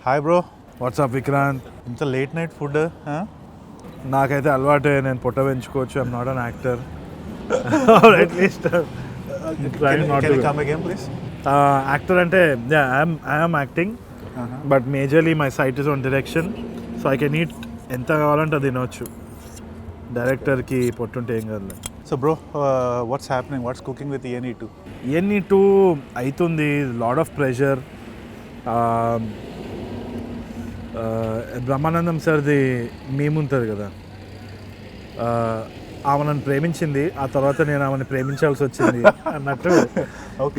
Hi bro, WhatsApp Vikrant. ఇంత late night food? నాకైతే అలవాటే, నేను పొట్ట పెంచుకోవచ్చు. I'm not an actor. At least actor అంటే I'm acting, but majorly my sight is on direction. So I can eat ఎంత కావాలంటే అది తినవచ్చు. డైరెక్టర్కి పొట్టుంటే ఏం కాదు. So bro, what's happening? What's cooking with ENE2? ENE2 అవుతుంది. Lot of pressure. బ్రహ్మానందం సార్ది మేముంటుంది కదా, ఆమె నన్ను ప్రేమించింది, ఆ తర్వాత నేను ఆమెను ప్రేమించాల్సి వచ్చింది అన్నట్టు.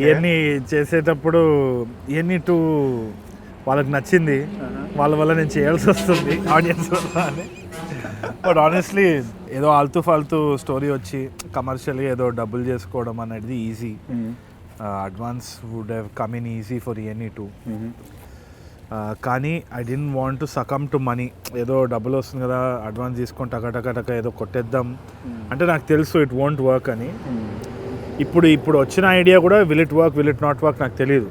ఇవన్నీ చేసేటప్పుడు ENE2 వాళ్ళకి నచ్చింది, వాళ్ళ వల్ల నేను చేయాల్సి వస్తుంది ఆడియన్స్ వల్ల అని. బట్ ఆనెస్ట్లీ ఏదో ఆల్తూ ఫాల్తూ స్టోరీ వచ్చి కమర్షియల్గా ఏదో డబ్బులు చేసుకోవడం అనేది easy. Advance would have come in easy for ENE2. కానీ I don't want to succumb to money. ఏదో డబ్బులు వస్తుంది కదా, అడ్వాన్స్ తీసుకొని టక ఏదో కొట్టేద్దాం అంటే నాకు తెలుసు ఇట్ వోంట్ వర్క్ అని. ఇప్పుడు వచ్చిన ఐడియా కూడా will it work, will it not work నాకు తెలియదు.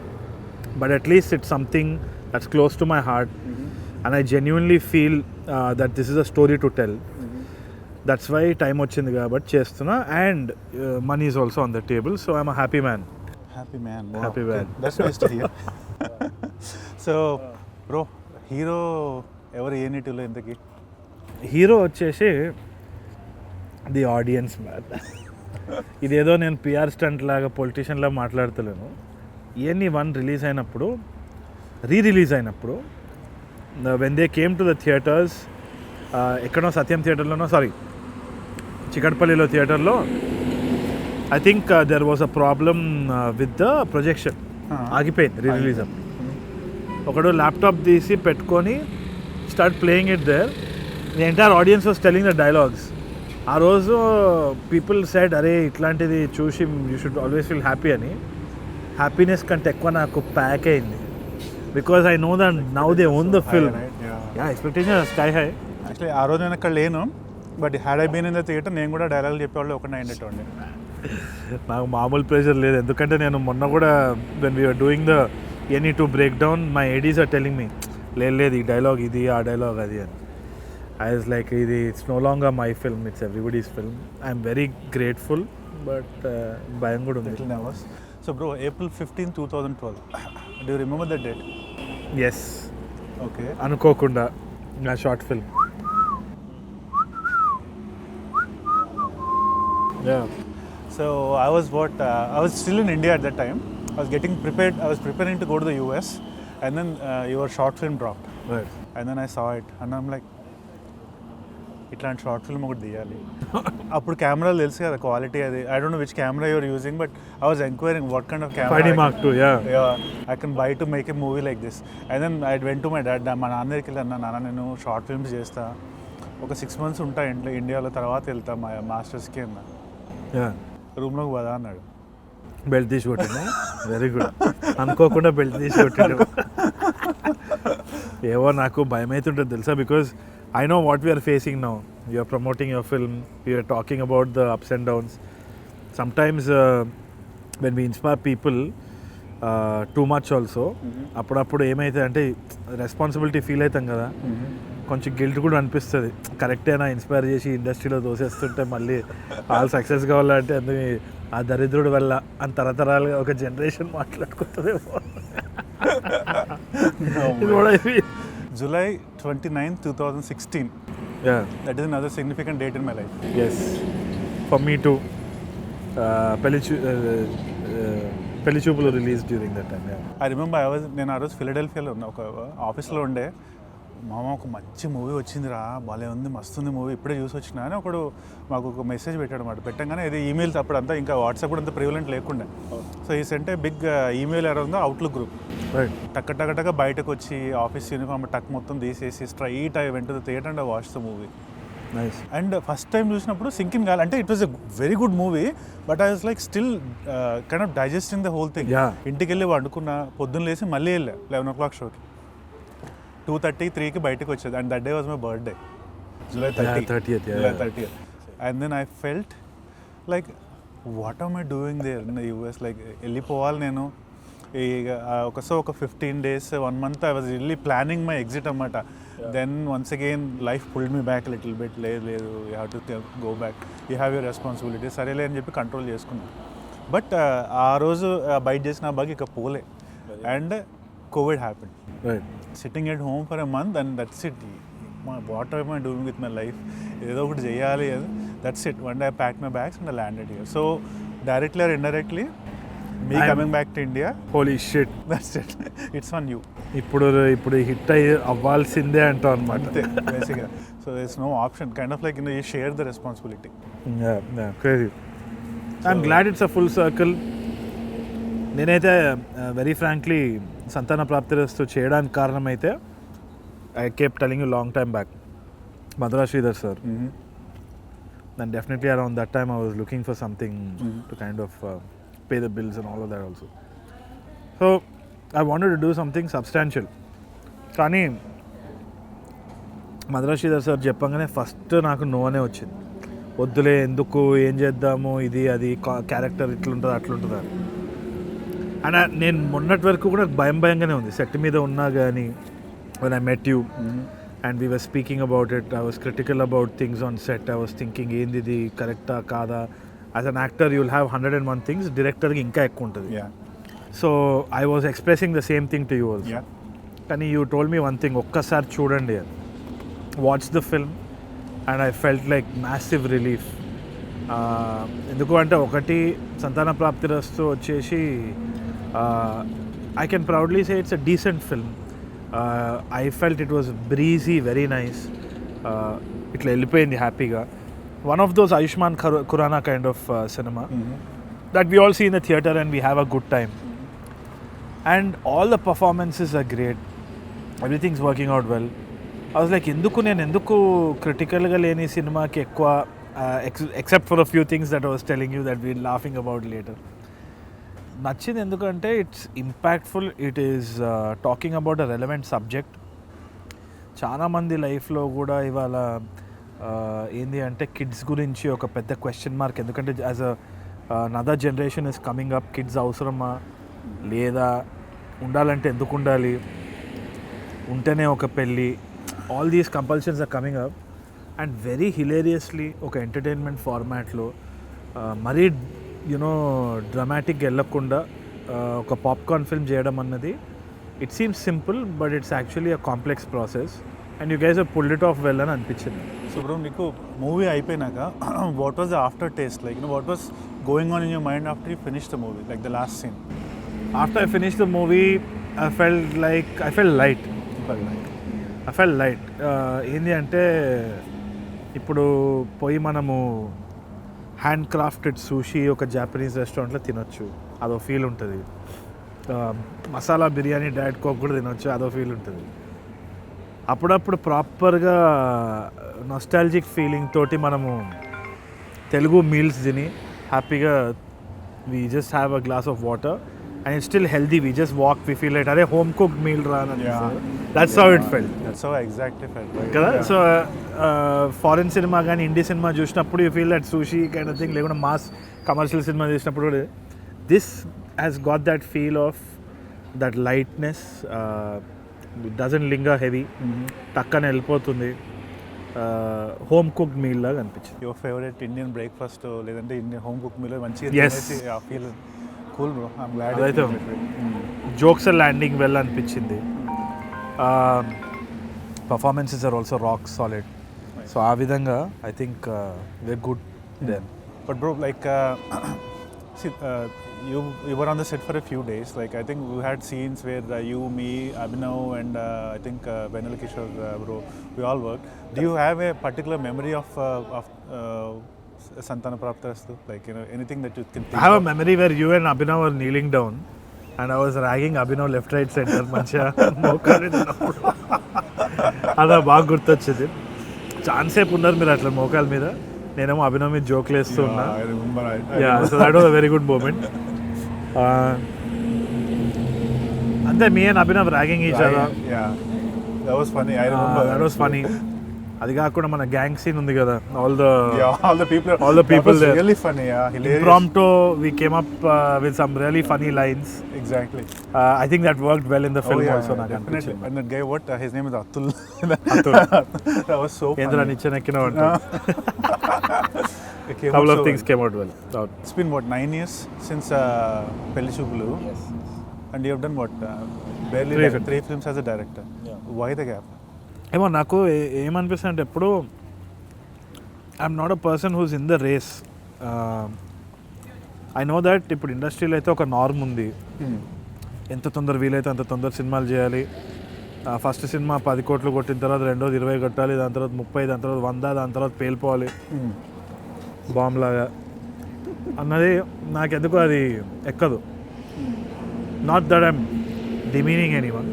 But at least it's something that's close to my heart and I genuinely feel that this is a story to tell. That's why time వచ్చింది కాబట్టి చేస్తున్నా. And money is also on the table. So I'm a happy man. Happy man. That's nice to hear. So bro, hero ఎవరు ENE2లో? ఇంతకీ hero వచ్చేసి the audience man. ఇదేదో నేను PR stunt లాగా పొలిటీషియన్ లాగా మాట్లాడతలేను. ENE1 రిలీజ్ అయినప్పుడు, రిలీజ్ అయినప్పుడు when they came to the theatres, ఎక్కడో సత్యం థియేటర్లోనో, చికట్పల్లిలో థియేటర్లో, I think there was a problem with the projection. ఆగిపోయింది రిలీజ్ అప్పుడు. ఒకడు ల్యాప్టాప్ తీసి పెట్టుకొని start playing it there. The entire audience was telling the dialogues. ఆ రోజు పీపుల్ సెడ్, అరే ఇట్లాంటిది చూసి you should always feel happy అని. హ్యాపీనెస్ కంటే ఎక్కువ నాకు ప్యాక్ అయింది. Because I know that now they own the film. Expectation sky high. Actually ఆ రోజు నేను అక్కడ లేను, but had I been in the theatre నేను కూడా డైలాగులు చెప్పేవాళ్ళు ఒకటి అయ్యేటండి. నాకు మామూలు ప్రెషర్ లేదు, ఎందుకంటే నేను మొన్న కూడా when we're doing the ENE2 break down, my ADs are telling me, లేదు ఈ డైలాగ్ ఇది, ఆ డైలాగ్ అది అని. ఐ వాజ్ లైక్, ఇది it's no longer my film, it's everybody's film. I'm very grateful, but భయం కూడా ఉంది. So bro, April 15, 2012, do you remember that date? Yes. Okay. అనుకోకుండా నా short film. So I was still in India at that time. I was getting prepared. I was preparing to go to the US, and then your short film dropped. Right. And then I saw it, and I'm like, ఇట్లాంటి short film ఒకటి తీయాలి. అప్పుడు కెమెరాలు తెలుసు కదా, quality అది. I don't know which camera you are using, but I was enquiring what kind of camera 5D Mark II, I can buy to make a movie like this. And then I went to my dad. మా నాన్న దగ్గరికి వెళ్ళి, నాన్న నేను short films చేస్తా, ఒక 6 months ఉంటా ఇండియాలో, తర్వాత వెళ్తా మా మాస్టర్స్కి అన్న. రూమ్లోకి పోదా అన్నాడు. బెల్ట్ తీసి కొట్టిందా? Very good. అనుకోకుండా బెల్ట్ తీసి కొట్టాడు. ఏవో నాకు భయం అవుతుంటుంది తెలుసా, because I know what we're facing now. You're promoting your film, you're talking about the ups and downs. Sometimes when we inspire people too much also, అప్పుడప్పుడు ఏమైతే అంటే రెస్పాన్సిబిలిటీ ఫీల్ అవుతాం కదా, కొంచెం గిల్ట్ కూడా అనిపిస్తుంది. కరెక్టేనా ఇన్స్పైర్ చేసి ఇండస్ట్రీలో దోసేస్తుంటే మళ్ళీ వాళ్ళు సక్సెస్ కావాలంటే అందుకే ఆ దరిద్రుడు వల్ల అని తరతరాలుగా ఒక generation మాట్లాడుకుంటుందేమో. July 29, 2016. Yeah. That is another significant date in my life. Yes. For me too. పెళ్లి చూపులు release during that time. I remember నేను ఆ రోజు ఫిలడెల్ఫియాలో ఉన్న ఒక ఆఫీస్లో ఉండే. మామ ఒక మంచి మూవీ వచ్చిందిరా, భలే ఉంది, మస్తుంది మూవీ, ఇప్పుడే చూసి వచ్చినా అని ఒకడు మాకు ఒక మెసేజ్ పెట్టాడు అన్నమాట. పెట్టంగానే ఇది ఈమెయిల్స్ అప్పుడంతా ఇంకా వాట్సాప్ కూడా అంత ప్రివలెంట్ లేకుండా. సో ఈ సెంటే బిగ్ ఈమెయిల్ ఎవరు ఉందో అవుట్లుక్ గ్రూప్. టక్క బయటకు వచ్చి ఆఫీస్ యూనిఫామ్ టక్ మొత్తం తీసేసి straight I went the theatre and I watch the movie. Nice. And first time చూసినప్పుడు సింకిన్ కావాలి అంటే it was a very good movie, but I was like still kind of digesting the whole thing. ఇంటికి వెళ్ళి వండుకున్నా, పొద్దున్న లేసి మళ్ళీ వెళ్ళా 11 o'clock షోకి. 2:33కి బయటకు వచ్చేది. And that day was my birthday, July 30th. And then I felt like, what am I doing there in the US? Like వెళ్ళిపోవాలి నేను, ఒక 15 days 1 month I was really planning my exit అన్నమాట. Then once again life pulled me back a little bit. లేదు you have to go back, you have your responsibility, సరేలే అని చెప్పి control చేసుకున్నాను. But ఆ రోజు బైట్ చేసిన బాగా ఇక పోలే. And COVID happen. Sitting at home for a month and that's it. What are I doing with my life, ఏదో ఒకటి చేయాలి. That's it. One day I pack my bags and I landed here. So directly or indirectly me coming back to India. Holy shit, that's it. It's on you. ఇప్పుడు hit అయ్యి అవ్వాల్సిందే అంటావు అనమాట. అంతే బేసిక్గా. So there is no option. Kind of like you share the responsibility. Crazy. I'm glad it's a full circle. నేనైతే very frankly సంతాన ప్రాప్తిరస్తు చేయడానికి కారణం అయితే I kept telling you long time back, Madhura Sridhar sir. And definitely around that time I was looking for something to kind of pay the bills and all of that also. So I wanted to do something substantial. కానీ Madhura Sridhar sir చెప్పగానే first నాకు no అనే వచ్చింది. వద్దులే, ఎందుకు, ఏం చేద్దాము, ఇది అది క్యారెక్టర్ ఇట్లుంటుంది అట్లుంటుంది అని. అండ్ నేను మొన్నటి వరకు కూడా భయంగానే ఉంది సెట్ మీద ఉన్నా కానీ. When I met you and we were speaking about it, I was critical about things on set. I was thinking, ఏంది కరెక్టా కాదా. As an actor you'll have 101 things, డైరెక్టర్కి ఇంకా ఎక్కువ ఉంటుంది. So I was expressing the same thing to you also. కానీ you told me one thing, ఒక్కసారి చూడండి, watch the film, and I felt like massive relief. ఎందుకు అంటే ఒకటి సంతాన ప్రాప్తిరస్తు వచ్చేసి I can proudly say it's a decent film. I felt it was breezy, very nice. ఇట్లా వెళ్ళిపోయింది హ్యాపీగా. One of those Ayushmann Khurrana kind of cinema that we all see in the theatre and we have a good time. And all the performances are great. Everything's working out well. I was like, ఎందుకు క్రిటికల్గా లేని సినిమాకి ఎక్కువ, except for a few things that I was telling you that we're laughing about later. నచ్చింది ఎందుకంటే it's impactful. It is talking about a relevant subject. చాలామంది లైఫ్లో కూడా ఇవాళ ఏంది అంటే కిడ్స్ గురించి ఒక పెద్ద క్వశ్చన్ మార్క్. ఎందుకంటే as another generation is coming up. Kids అవసరమా లేదా, ఉండాలంటే ఎందుకు ఉండాలి, ఉంటేనే ఒక పెళ్ళి, all these compulsions are coming up. And very hilariously ఒక ఎంటర్టైన్మెంట్ ఫార్మాట్లో మరీ డ్రామాటిక్గా వెళ్ళకుండా ఒక పాప్కార్న్ ఫిల్మ్ చేయడం అన్నది, it seems simple but it's actually a complex process. And you guys have pulled it off well అని అనిపించింది. సో బ్రో, నీకు మూవీ అయిపోయినాక what was the after taste, like what was going on in your mind after you finish the movie, like the last scene? After I finish the movie I felt light. ఏంటి అంటే ఇప్పుడు పోయి మనము hand crafted sushi ఒక Japanese రెస్టారెంట్లో తినొచ్చు, అదో feel ఉంటుంది. మసాలా బిర్యానీ డైట్ కోక్ కూడా తినొచ్చు, అదో ఫీల్ ఉంటుంది. అప్పుడప్పుడు ప్రాపర్గా నొస్టాలజిక్ ఫీలింగ్ తోటి మనము తెలుగు మీల్స్ తిని హ్యాపీగా we just have a glass of water and it's still healthy. We just walk, we feel like are home cooked meal run. That's how it felt. That's how exactly felt, right? Kada? So foreign cinema gaani Indian cinema chusinapudu you feel that sushi kind of thing, lekuna mass commercial cinema chusinapudu this has got that feel of that lightness. It doesn't linger heavy. Takkana వెళ్ళిపోతుంది. Home cooked meal లాగా అనిపించింది. Your favourite Indian breakfast లేదంటే Indian home cook meal మంచిగా తినేసి ఆ feel cool bro. I'm glad. అదైతే jokes are landing well అనిపించింది. Performances are also rock solid. So ఆ విధంగా I think we're good there. But bro, like see, you were on the set for a few days. Like I think we had scenes where you, me, Abhinav and I think Benal Kishore bro, we all worked. Do you have a particular memory of Santhana Prapthirasthu? Like, you know, anything that you can think I have of? a memory where you and Abhinav were kneeling down and I was ragging Abhinav left right center మంచిగా మోకాలు తిన్నప్పుడు. అలా బాగా గుర్తొచ్చింది. చాలాసేపు ఉన్నారు మీరు అట్లా మోకాల మీద, నేనేమో అభినవ్ మీద జోక్లు వేస్తూ ఉన్నా. So that was a very good moment. అంతే, me and Abhinav ragging each other. That was funny. I remember. That was funny. అది కాకుండా మన గ్యాంగ్ సీన్ ఉంది కదా, all the people that was there. really funny, hilarious. Impromptu, we came up with some really funny lines. Exactly. I think that worked well in the film also. Definitely. And that guy, his name is Atul. That was so funny. Endra niche nekkina unta. Couple of things came out well. It's been 9 years since Pelli Choopulu. Yes. And you have done barely 3 films as a director. Yeah. Why the gap? ఏమో నాకు ఏమనిపిస్తుంది అంటే ఎప్పుడు I'm not a person who's in the race. I know that ఇప్పుడు ఇండస్ట్రీలో అయితే ఒక norm ఉంది, ఎంత తొందర వీలైతే అంత తొందర సినిమాలు చేయాలి. ఫస్ట్ సినిమా 10 కోట్లు కొట్టిన తర్వాత రెండోది 20 కొట్టాలి, దాని తర్వాత 30, దాని తర్వాత 100, దాని తర్వాత పేలిపోవాలి బాంబ్ లాగా అన్నది నాకెందుకు అది ఎక్కదు. Not that I'm demeaning anyone,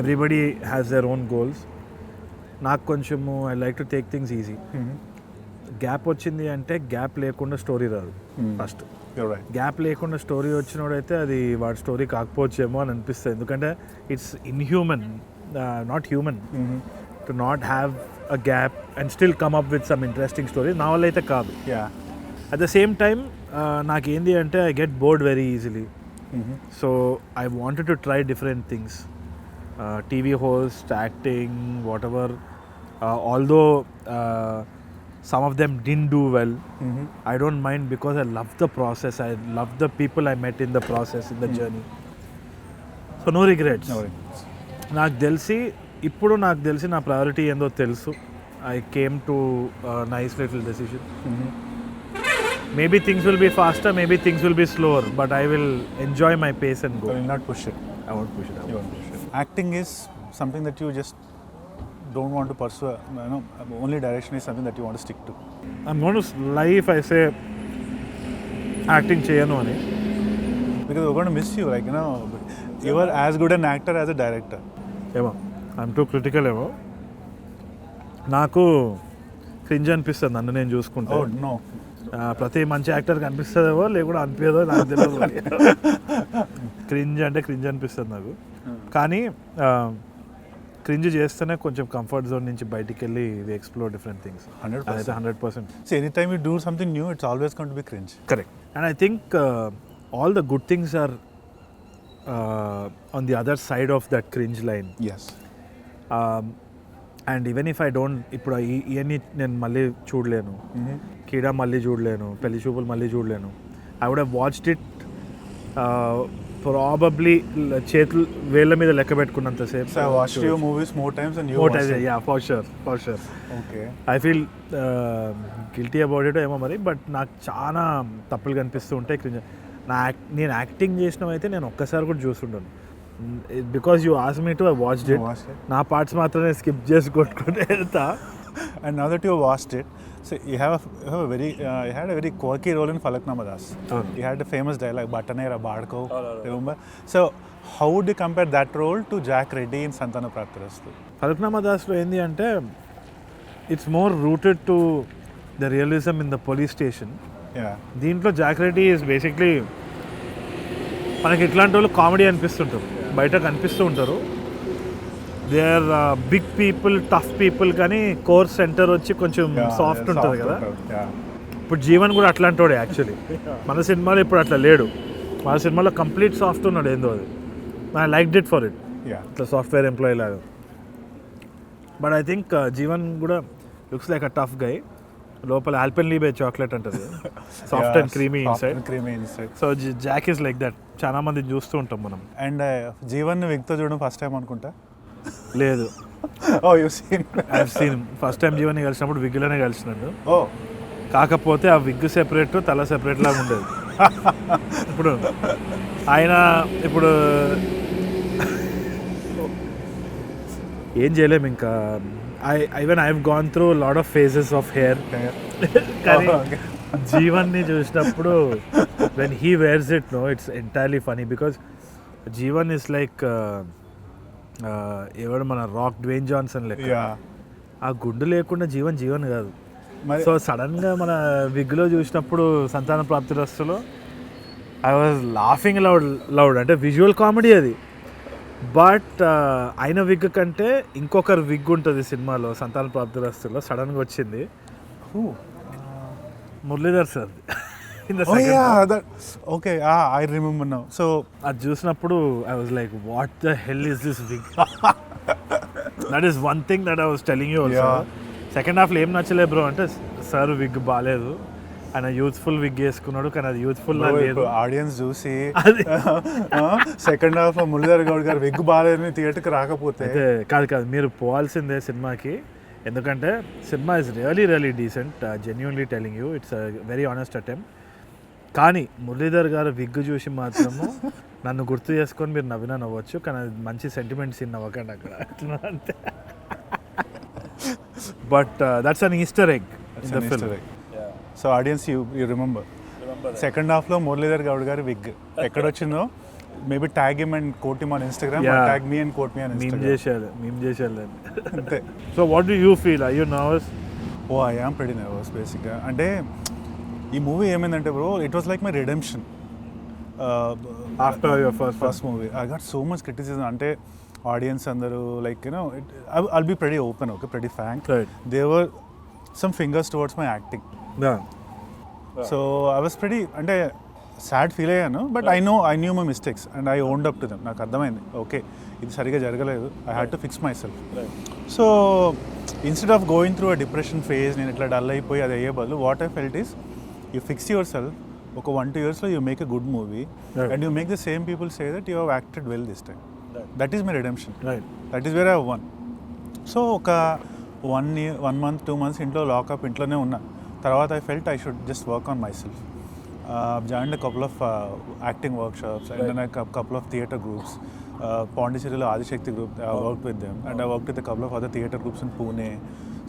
everybody has their own goals. నాకు కొంచెము I like to take things easy. Gap వచ్చింది అంటే గ్యాప్ లేకుండా స్టోరీ రాదు. ఫస్ట్ గ్యాప్ లేకుండా స్టోరీ వచ్చినోడైతే అది వాడి స్టోరీ కాకపోవచ్చేమో అని అనిపిస్తుంది. ఎందుకంటే it's inhuman, not human to not have a gap and still come up with some interesting story. నా వల్ల అయితే కాదు. అట్ ద సేమ్ టైమ్ నాకేంది అంటే I get bored very easily. So I wanted to try different things. TV host, acting, whatever. Although some of them didn't do well, I don't mind because I love the process. I love the people I met in the process, in the journey. So no regrets. నాకు తెలిసి నా priority ఏందో తెలుసు. I came to a nice little decision. Maybe things will be faster, maybe things will be slower, but I will enjoy my pace and go. You will not push it. I won't push it. Acting is something that you just don't want to pursue. Only direction is something that you want to stick to. I'm going to lie if I say acting cheyanu ani, because we're going to miss you. You are as good an actor as a director. ఏమో I'm too critical ఏమో. నాకు cringe అనిపిస్తుంది నన్ను నేను చూసుకుంటే. Oh no. ప్రతి మంచి యాక్టర్కి అనిపిస్తుందేమో లేకుండా అనిపించదో నాకు తెలియదు. క్రింజ్ అంటే క్రింజ్ అనిపిస్తుంది నాకు. కానీ క్రింజ్ చేస్తేనే కొంచెం కంఫర్ట్ జోన్ నుంచి బయటికి వెళ్ళి we explore different things. 100%. So anytime you do something new, it's always going to be cringe. Correct. And I think all the good things are on the other side of that cringe line. Yes. And even if I don't, ఇప్పుడు ఇవన్నీ నేను మళ్ళీ చూడలేను, కీడా మళ్ళీ చూడలేను, పెళ్లి చూపులు మళ్ళీ చూడలేను. I would have watched it probably చేతులు వేళ్ళ మీద లెక్క పెట్టుకున్నంతసేపు. So I watched your movies more times than you watched it. Yeah, for sure. Okay. I feel guilty about it ఏమో మరి, బట్ నాకు చాలా తప్పులు కనిపిస్తూ ఉంటాయి క్రింజ్. నేను యాక్టింగ్ చేసినవైతే నేను ఒక్కసారి కూడా చూస్తుంటాను. Because you asked me to, I watched it. నా పార్ట్స్ మాత్రమే స్కిప్ చేసి కొట్టుకుంటే వెళ్తా. And now that you watched it, so you had a very quirky role in Falaknama Das. You had a famous dialogue, Batanera Badko, remember? So how would you compare that role to Jack Reddy in Santhana Prapthirasthu? Falaknama Daslo ఏంది అంటే it's more rooted to the realism in the police station. Yeah. దీంట్లో Jack Reddy is basically మనకి ఇట్లాంటి వాళ్ళు comedy అనిపిస్తుంటారు, బయట కనిపిస్తూ ఉంటారు. They are big people, tough people, కానీ కోర్ సెంటర్ వచ్చి కొంచెం సాఫ్ట్ ఉంటుంది కదా. ఇప్పుడు జీవన్ కూడా అట్లాంటి వాడే యాక్చువల్లీ. మన సినిమాలో ఇప్పుడు అట్లా లేడు. మన సినిమాలో కంప్లీట్ సాఫ్ట్ ఉన్నాడు, ఏందో అది. I like it for it, ఇట్లా సాఫ్ట్వేర్ ఎంప్లాయీ లాగా. బట్ ఐ థింక్ జీవన్ కూడా లుక్స్ లైక్ అ టఫ్ గై. లోపల ఆల్పెన్లీబే చాక్లెట్ అంటది, soft and creamy inside. So Jack is like that. చాలా మంది చూస్తూ ఉంటాం మనం. అండ్ జీవన్ విగ్తో చూడడం ఫస్ట్ టైం అనుకుంటా. లేదు, I seen first time Jeevan కలిసినప్పుడు విగ్లోనే కలిసినాడు. కాకపోతే ఆ విగ్ సెపరేట్, తల సెపరేట్ లాగా ఉండేది. ఇప్పుడు ఆయన ఇప్పుడు ఏం చేయలేము ఇంకా. Even I have gone through lot of phases of hair. కానీ జీవన్ని చూసినప్పుడు when he wears it, no, it's entirely funny. Because Jeevan is like ఎవడు మన రాక్ డ్వేన్ జాన్సన్ లెక్క. ఆ గుండు లేకుండా జీవన్ కాదు. సో సడన్గా మన విగ్లో చూసినప్పుడు సంతాన ప్రాప్తిరస్తులో ఐ వాజ్ లాఫింగ్ లౌడ్. అంటే విజువల్ కామెడీ అది. బట్ ఆయన విగ్ కంటే ఇంకొకరు విగ్ ఉంటుంది సినిమాలో సంతాన ప్రాప్తిరస్తులో సడన్గా వచ్చింది. Muralidhar sir okay, I remember now. So అది చూసినప్పుడు I was like what the hell is this wig. That is one thing that I was telling you also. Second హాఫ్లో ఏం నచ్చలే బ్రో అంటే సార్ విగ్ బాగాలేదు, ఆయన యూత్ఫుల్ విగ్ వేసుకున్నాడు కానీ అది యూత్ఫుల్ లేదు. ఆడియన్స్ చూసి సెకండ్ హాఫ్ లో మురళీధర్ గౌడ్ గారు విగ్ బాగాలేదని థియేటర్కి రాకపోతే కాదు మీరు పోవాల్సిందే సినిమాకి. ఎందుకంటే cinema is really decent, genuinely telling you, it's very honest attempt. కానీ మురళీధర్ గారు విగ్ చూసి మాత్రము నన్ను గుర్తు చేసుకొని మీరు నవ్వచ్చు, కానీ అది మంచి సెంటిమెంట్ సీన్ నవ్వకండి అక్కడ అంతే. But that's an Easter egg in the film. So audience you remember second half లో మురళీధర్ గౌడ్ గారి విగ్ ఎక్కడ వచ్చిందో maybe tag him and quote him on Instagram, tag me and quote me on Instagram. మేము చేసేది అంతే. So what do you feel? Are you nervous? I am pretty nervous బేసిక్గా. అంటే ఈ మూవీ ఏమైందంటే bro, it was like my redemption after your first movie. I got so much criticism. అంటే audience అందరూ like you know I'll be pretty open, okay, pretty frank. They were some fingers towards my acting. So I was pretty అంటే sad feel అయ్యాను, but I knew my mistakes and I owned up to them. నాకు అర్థమైంది, okay ఇది సరిగా జరగలేదు, I had to fix my self. So instead of going through a depression phase, నేను ఇట్లా dull అయిపోయి అది అయ్యే బదులు what I felt is you fix yourself. ఒక 1-2 yearsలో you make a good movie and you make the same people say that you have acted well this time. That is my redemption, that is where I won. So ఒక 1 month 2 months ఇంట్లో lockup, ఇంట్లోనే ఉన్నా. తర్వాత I felt I should just work on my self. Joined a couple of acting workshops and then a couple of theatre groups. Pondicherry Adishakti group, I worked with them, and I worked with a couple of other theatre groups in Pune.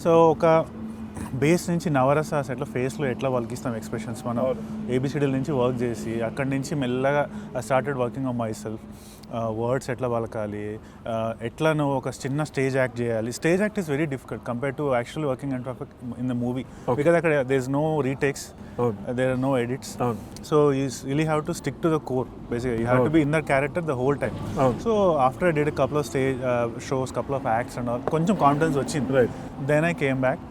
So ఒక base నుంచి నవరసాస్ ఎట్లా ఫేస్లో ఎట్లా వలికిస్తాం expressions మనం ఏబిసిడీల నుంచి work చేసి అక్కడి నుంచి మెల్లగా I started working on myself. Words ఎట్లా పలకాలి, ఎట్లా నువ్వు ఒక చిన్న స్టేజ్ యాక్ట్ చేయాలి. Stage act is very difficult compare to actually working in the movie, because అక్కడ there is no retakes, there are no edits. So you really have to stick to the core. బేసిక్గా you have to be in that character the whole time. So after I did a couple of stage shows, couple of acts and all, కొంచెం confidence వచ్చింది. Then I came back,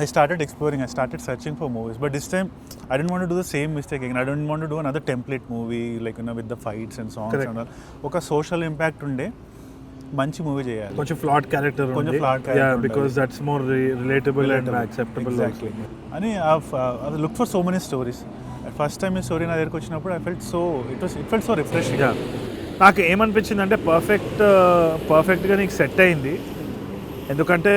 I started exploring, I started searching for movies, but this time I didn't want to do the same mistake again. I didn't want to do another template movie like, you know, with the fights and songs. Correct. And all. Oka social impact unde manchi movie cheyali, konచెం flawed character unde, yeah, because that's more relatable and acceptable. Exactly. Ani I've looked for so many stories. At first time ఈ story నా దగ్గరికి వచ్చినప్పుడు I felt so it felt so refreshing. Yeah, నాకు ఏమనిపించింది అంటే పర్ఫెక్ట్గా నీకు set అయింది. ఎందుకంటే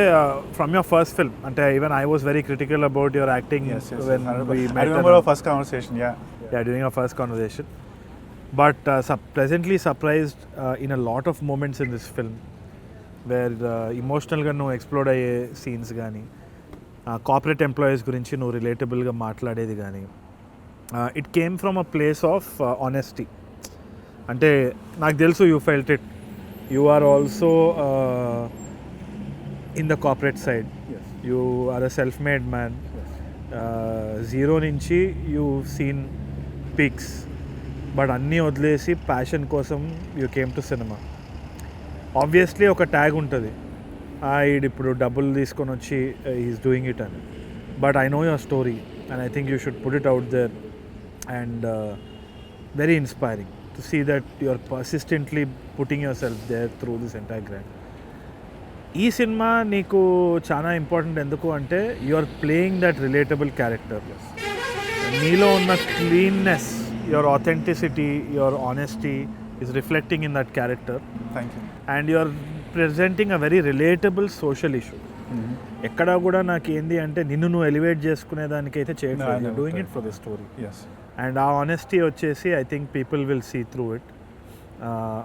ఫ్రమ్ యువర్ ఫస్ట్ ఫిల్మ్, అంటే even I was very critical about your acting when we met. I remember our first conversation. Yeah, during our first conversation. But pleasantly surprised in a lot of moments in this film where emotionalగా నువ్వు explore అయ్యే scenes కానీ, corporate employees గురించి నువ్వు రిలేటబుల్గా మాట్లాడేది కానీ, it came from a place of honesty. అంటే నాకు తెలుసు you felt it, you are also in the corporate side. Yes. You are a self-made man. Yes. Zero నుంచి you've seen peaks, but అన్నీ వదిలేసి ప్యాషన్ కోసం you came to cinema. Obviously ఒక tag ఉంటుంది, ఇప్పుడు డబ్బులు తీసుకొని వచ్చి ఈజ్ డూయింగ్ ఇట్ అని. But I know your story and I think you should put it out there and very inspiring to see that you are persistently putting your self there through this entire grand. ఈ cinema నీకు చాలా important ఎందుకు అంటే you are playing that relatable character. నీలో ఉన్న cleanness, your authenticity, your honesty is reflecting in that character. Thank you. And you are presenting a very relatable social issue. ఎక్కడా కూడా నాకు ఏంది అంటే నిన్ను నువ్వు ఎలివేట్ చేసుకునే దానికైతే చేయట్లేదు, doing it for the story. And ఆ ఆనెస్టీ వచ్చేసి I think people will see through it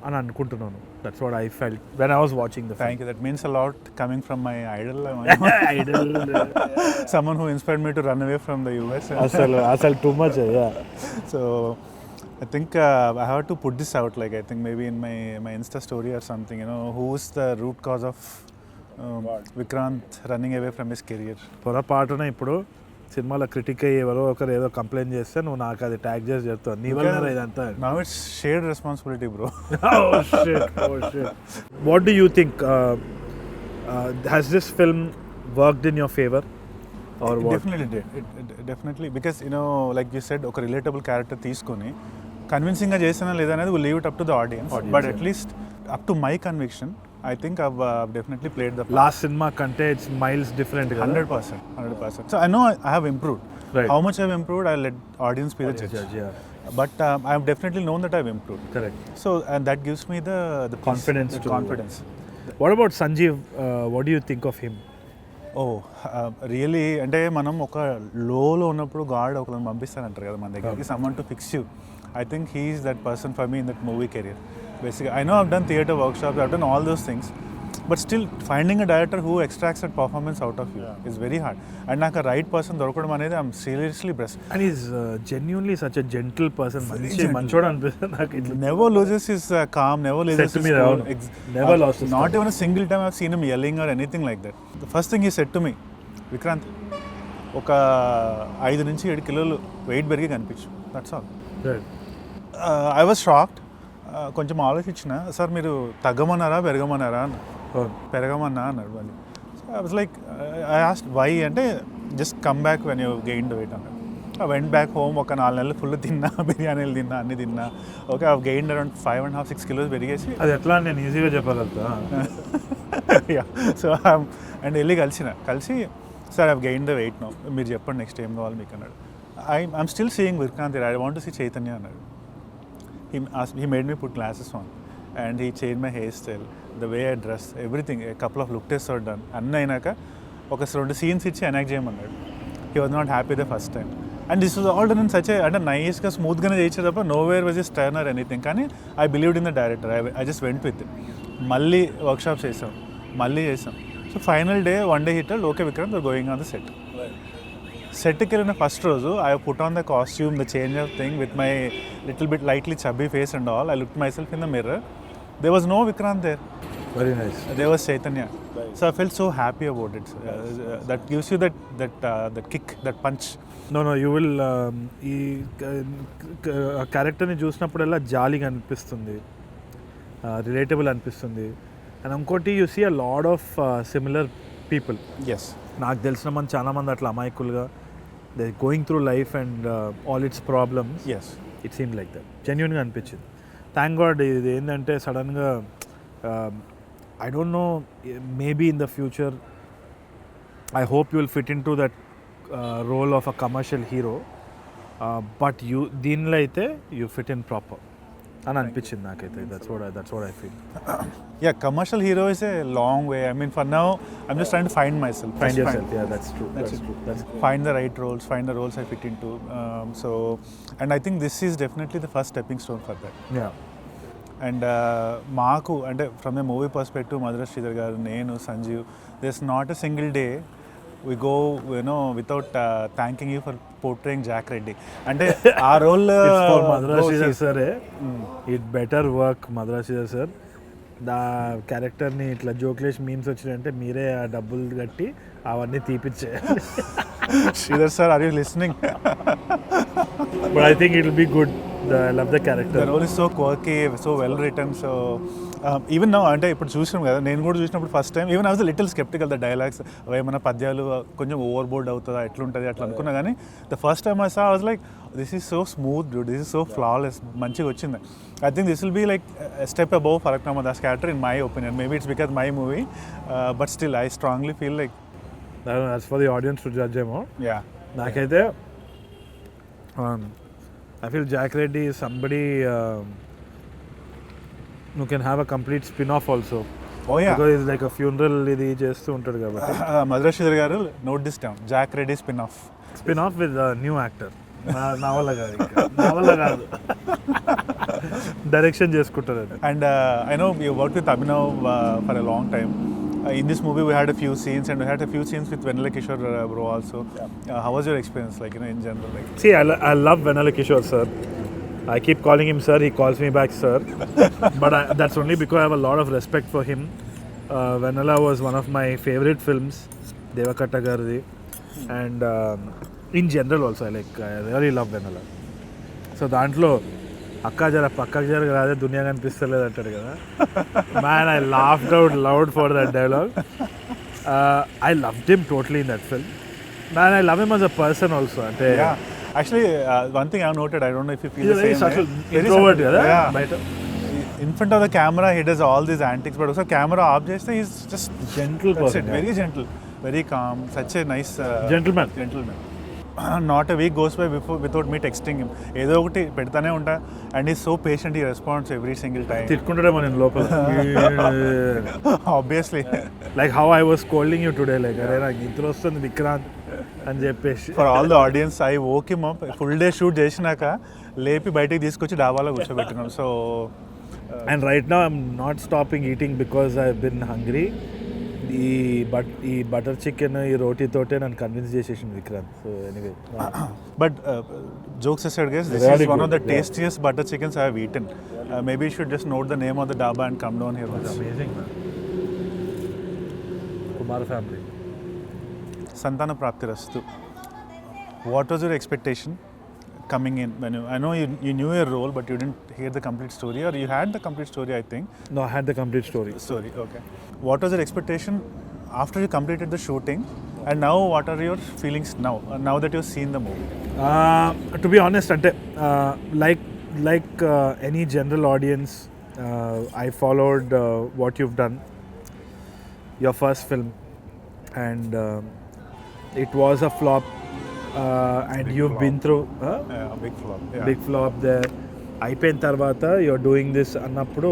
అని అనుకుంటున్నాను. That's what I felt when I was watching the film. Thank you. That means a lot coming from my idol. Someone who inspired me to run away from the US. Asal too much, yeah. So I think I have to put this out. Like I think maybe in my Insta story or something. You know, who's the root cause of Vikranth running away from his career? పొరపాటున ఇప్పుడు సినిమాలో critic అయ్యి ఎవరో ఒకరు ఏదో complaint చేస్తే నువ్వు నాకు అది ట్యాగ్ చేసి చెప్తావు నీ వల్ల ఇదంతా. Now it's shared responsibility, bro. Oh shit. What do you think? Has this film worked in your favor or what? Definitely did. Definitely, because like you said, ఒక relatable character తీసుకొని కన్విన్సింగ్గా చేసినా లేదా అనేది we'll leave it up to the audience. But at least up to my conviction, I think I've definitely played the part. Last cinema కంటే it's miles different. 100%. So I know I have improved. Right. How much I've improved, I'll let audience be the judge. Yeah. But I have definitely known that I've improved. Correct. So and that gives me the confidence. The confidence. What about Sanjeev? What do you think of him? Really అంటే మనం ఒక లోలో ఉన్నప్పుడు God ఒకరిని పంపిస్తానంటారు కదా మన దగ్గరికి, someone to fix you. I think he is that person for me in that movie career. బేసిక్గా I know I've done theatre workshops, I've done all those things, but still finding a director who extracts that performance out of you is very hard. And నాకు a right person దొరకడం అనేది I'm seriously blessed. And he's genuinely such a gentle person. మంచోడు అనిపిస్తుంది నాకు. Never loses his calm, never loses his cool. Never lost his Not even a single time I've seen him yelling or anything like that. The first thing he said to me, Vikranth, ఒక 5 నుంచి 7 కిలోలు weight పెరిగి కనిపించు, that's all. I was shocked. కొంచెం ఆలోచించిన, sir మీరు తగ్గమన్నారా పెరగమన్నారా అన్న. పెరగమన్నా అన్నాడు మళ్ళీ. I was like, I asked why అంటే just come back when you gain the weight అన్నాడు. ఐ వెంట్ బ్యాక్ హోమ్, ఒక 4 నెలలు ఫుల్ తిన్నా, బిర్యానీలు తిన్నా, అన్ని తిన్నా. Okay, I gain around 5.5-6 kilos పెరిగేసి. అది ఎట్లా నేను ఈజీగా చెప్పగలుగుతా. సో అండ్ వెళ్ళి కలిసి sir I gain the weight no, మీరు చెప్పండి నెక్స్ట్ ఏం కావాలి మీకు అన్నాడు. I'm still seeing Vikranth, I want to see Chaitanya అన్నాడు. He made me put glasses on and he changed my hairstyle, the way I dress, everything. A couple of look tests are done. అన్నీ అయినాక ఒక 2 scenes ఇచ్చి enact చేయమన్నాడు. He was not happy the first time. And this was all done in such a అంటే నైస్గా స్మూత్గానే చేయించే తప్ప nowhere was a stern or anything. కానీ I believed in the director. I just went with it. మళ్ళీ workshops చేసాం. So final day one day hit, okay Vikranth, we're going on the set. సెట్కి వెళ్ళిన first రోజు I put on the costume, the change of thing with my little bit lightly chubby face and all. I look my self in the mirror. They was no Vikranth there. Very nice. There was Chaitanya. So I felt so happy about it. That gives you that kick, that punch. No, you will ఈ క్యారెక్టర్ని చూసినప్పుడల్లా జాలీగా అనిపిస్తుంది, relatable అనిపిస్తుంది. And ఇంకోటి you see a lot of similar people. Yes, నాకు తెలిసిన మంది చాలామంది అట్లా అమాయకులుగా they going through life and all its problems. Yes, it seem like that. జెన్యున్గా అనిపించింది. Thank God. ఇది ఏంటంటే సడన్గా I don't know, maybe in the future I hope you will fit in to that role of a commercial hero, but దీనిలో అయితే you fit in proper అని అనిపించింది నాకైతే. That's what I feel. Yeah, commercial hero is a long way. I mean, for now, I'm just trying to find myself. Find yourself. Yeah, that's true. Find the right roles, find the roles I fit into. And I think this is definitely the first stepping stone for that. Yeah. And maaku, and from a movie perspective, Madhura Sridhar garu, nenu, Sanjeev, there's not a single day we go, without thanking you for portraying Jack Reddy. And our role it's for Madhura Sridhar sir. It better work, Madhura Sridhar sir. దా క్యారెక్టర్ని ఇట్లా జోక్లేష్ memes వచ్చినాయంటే మీరే ఆ డబ్బులు కట్టి అవన్నీ తీపిచ్చేయాలి. Sridhar sir, are you listening? But I think it will be good. I love the character. The role is so quirky, so well written. So even now, అంటే ఇప్పుడు చూసినాం కదా, నేను కూడా చూసినప్పుడు first time even I was little sceptical. The dialogues ఏమైనా పద్యాలు కొంచెం ఓవర్ బోర్డ్ అవుతుందా, ఎట్లుంటుంది అట్లా అనుకున్నా. కానీ the first time I saw I was like, this is so smooth Dude, this is so flawless, మంచిగా వచ్చింది. I think this will be like a step above Faraknama Das character in my opinion. Maybe it's because my movie, but still I strongly feel like that's for the audience to judge him. Yeah. నాకైతే I feel Jack Reddy is somebody who can have a complete spin-off also. Oh yeah. Because it's like a funeral ఇది చేస్తూ ఉంటాడు కాబట్టి. Madhura Sridhar garu, note this down. Jack Reddy spin-off. Spin-off with a new actor. నా వల్ల కాదు. Direction చేసుకుంటారు. And I know you worked with Abhinav for a long time. In this movie we had a few scenes, and we had a few scenes with Venala Kishore bro also. How was your experience, like, in general? Like, see, I love Venala Kishore sir. I keep calling him sir, he calls me back sir. But that's only because I have a lot of respect for him. Venala was one of my favorite films, Devakatta Gardi. And in general also I really love Vennela. So దాంట్లో అక్క జర పక్కకు జర రాదే దునియా కనిపిస్తలేదు అంటాడు కదా, man I laughed out loud for that dialogue. I loved him totally in that film. Man I love him as a person also. అంటే actually one thing I have noted, I don't know if you feel the very same subtle, way. introvert కదా Yeah. బయట. In front of the camera he does all these antics, but also camera off చేస్తే he's just Gentle that's person, it, very gentle, very calm, such a nice Gentleman. Not a week goes by without me texting him. ఏదో ఒకటి పెడతానే ఉంటా, and he's so patient, he responds every single time. తిట్టుకుంటాడేమో నేను లోపల. Obviously. Like how I was scolding you today, like అరే నాకు నిద్ర వస్తుంది విక్రాంత్ అని చెప్పేసి. For all the audience, I woke him up, full day shoot చేసినాక లేపి బయటికి తీసుకొచ్చి డాబాలో కూర్చోబెట్టినాం. So and right now I'm not stopping eating because I've been hungry. ఈ బటర్ చికెన్ ఈ రోటీ తోటే నన్ను కన్విన్స్ చేసేసింది Vikrant. So anyway, but jokes aside guys, this Really is one good, of the tastiest butter chickens I have eaten. Maybe you should just note the name of the dhaba and come down here once. amazing man. Kumar family. Santhana Prapthirasthu. What was your expectation coming in when I know you knew your role but you didn't hear the complete story, or you had the complete story I think? No, I had the complete story. Okay. What was your expectation after you completed the shooting, and now what are your feelings now that you've seen the movie? To be honest, ante like any general audience, I followed what you've done, your first film, and it was a flop, and Big you've flop. been through Big flop. Yeah. Big flop there. అయిపోయిన తర్వాత you're doing this అన్నప్పుడు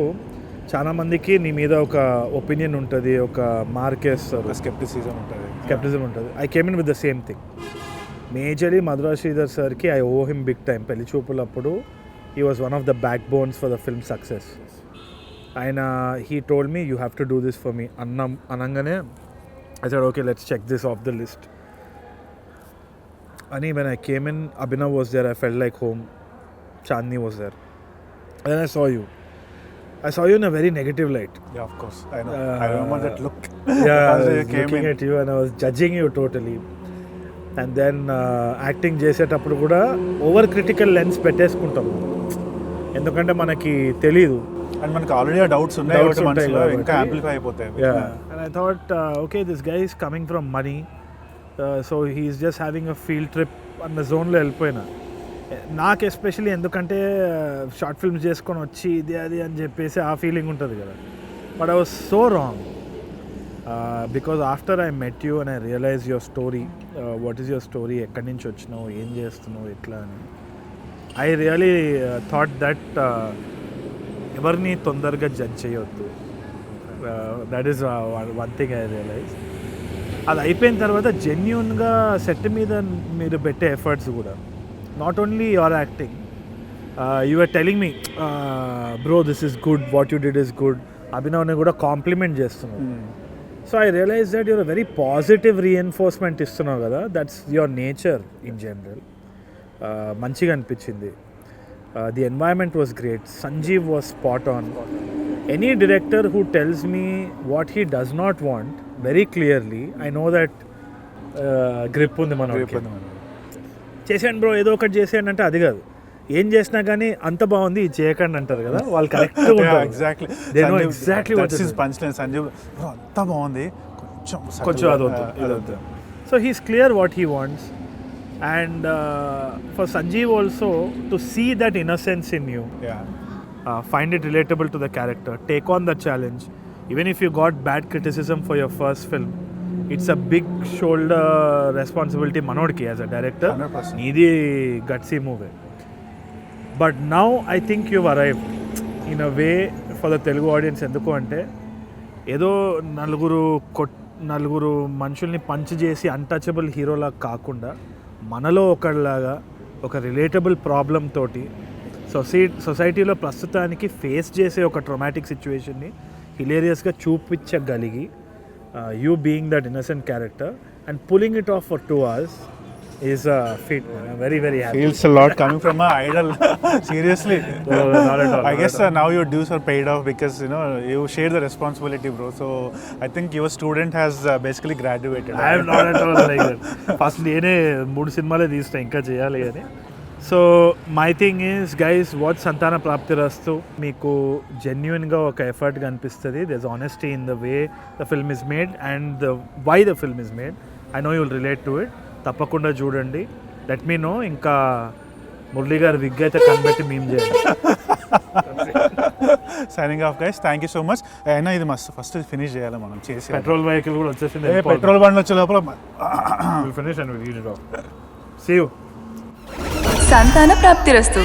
చాలా మందికి నీ మీద ఒక opinion ఉంటుంది, ఒక మార్కేస్తారు, స్కెప్టిసిజం ఉంటుంది. స్కెప్టిజం ఉంటుంది. I came in with the same thing. Majorly Madhura Sridhar సార్కి I owe him big time. పెళ్లి చూపులప్పుడు he was one of the backbones for the film success. ఆయన he told me you have to do this for me అనగానే I said okay let's check this off the list అని. When I came in, Abhinav was there, I felt like home. Chandni was there. And then I saw you in a very negative light. Yeah, of course. I know. I remember that look. Yeah, I was came looking in. at you and I was judging you totally. And then acting చేసేటప్పుడు కూడా over critical lens పెట్టేసుకుంటాము, ఎందుకంటే మనకి తెలీదు. And మనకి already doubts ఉన్నాయి మనసులో, ఇంకా amplify అయిపోతాయి. Yeah. And I thought, okay, this guy is coming from money, so he is just having a field trip అన్న జోన్లో వెళ్ళిపోయినా. నాకు ఎస్పెషలీ ఎందుకంటే షార్ట్ ఫిల్మ్స్ చేసుకొని వచ్చి ఇది అది అని చెప్పేసి ఆ ఫీలింగ్ ఉంటుంది కదా. But I was so wrong because after I met you and I realise your story, what is your story, ఎక్కడి నుంచి వచ్చినావు, ఏం చేస్తున్నావు, ఎట్లా అని. ఐ రియలీ థాట్ దట్ ఎవరిని తొందరగా జడ్జ్ చేయొద్దు. That is one thing I realise. అది అయిపోయిన తర్వాత జెన్యూన్గా సెట్ మీద మీరు పెట్టే ఎఫర్ట్స్ కూడా, not only your acting, you were telling me, bro, this is good, what you did is good. Abhinavne kuda compliment chestunavu. So I realized that you're a very positive reinforcement istunavu kada. That's your nature in general. Manchiga anpichindi. The environment was great. Sanjeev was spot on. Any director who tells me what he does not want very clearly, I know that grip undi manaki. చేసేయండి bro, ఏదో ఒకటి చేసేయండి అంటే అది కాదు. ఏం చేసినా కానీ అంత బాగుంది ఇది చేయకండి అంటారు కదా, వాళ్ళు కరెక్ట్గా ఉంటారు. Exactly they know exactly what is punch line. Sanjeev అంత బాగుంది, కొంచెం అదొద్దు. So he's clear what he wants. And for Sanjeev also to see that innocence in you, find it relatable to the character, take on the challenge. Even if you got bad criticism for your first film, it's a big shoulder responsibility మనోడికి as a director. నీది gutsy movie. But now I think you arrived in a way for the Telugu audience. ఎందుకు అంటే ఏదో నలుగురు మనుషుల్ని punch చేసి untouchable హీరోలా కాకుండా మనలో ఒకళ్ళలాగా ఒక రిలేటబుల్ ప్రాబ్లమ్ తోటి సొసైటీలో ప్రస్తుతానికి ఫేస్ చేసే ఒక ట్రొమాటిక్ సిచ్యువేషన్ని హిలేరియస్గా చూపించగలిగి, you being that innocent character and pulling it off for 2 hours, is fit, very very happy. Feels a lot coming from my idol. Seriously. Not at all. I guess now your dues are paid off because you share the responsibility, bro. So I think your student has basically graduated. I am not at all like that. First నేనే 3 సినిమాలే తీస్తా, ఇంకా చేయాలి అని. So my thing is guys, watch Santhana Prapthirasthu. మీకు జెన్యున్గా ఒక effort కనిపిస్తుంది. There is honesty in the way the film is made and why the film is made. I know you will relate to it. తప్పకుండా చూడండి. Let me know. ఇంకా మురళి గారు wig అయితే కనిపెట్టి మేము చేయాలి. Signing off guys, thank you so much. అయినా ఇది మస్తు ఫస్ట్ ఫినిష్ చేయాలి మనం చేసి. పెట్రోల్ వెహికల్ కూడా వచ్చేసింది. పెట్రోల్ బండ్ వచ్చే లోపల ఫినిష్ అండ్ సీ యూ. సంతాన ప్రాప్తిరస్తు.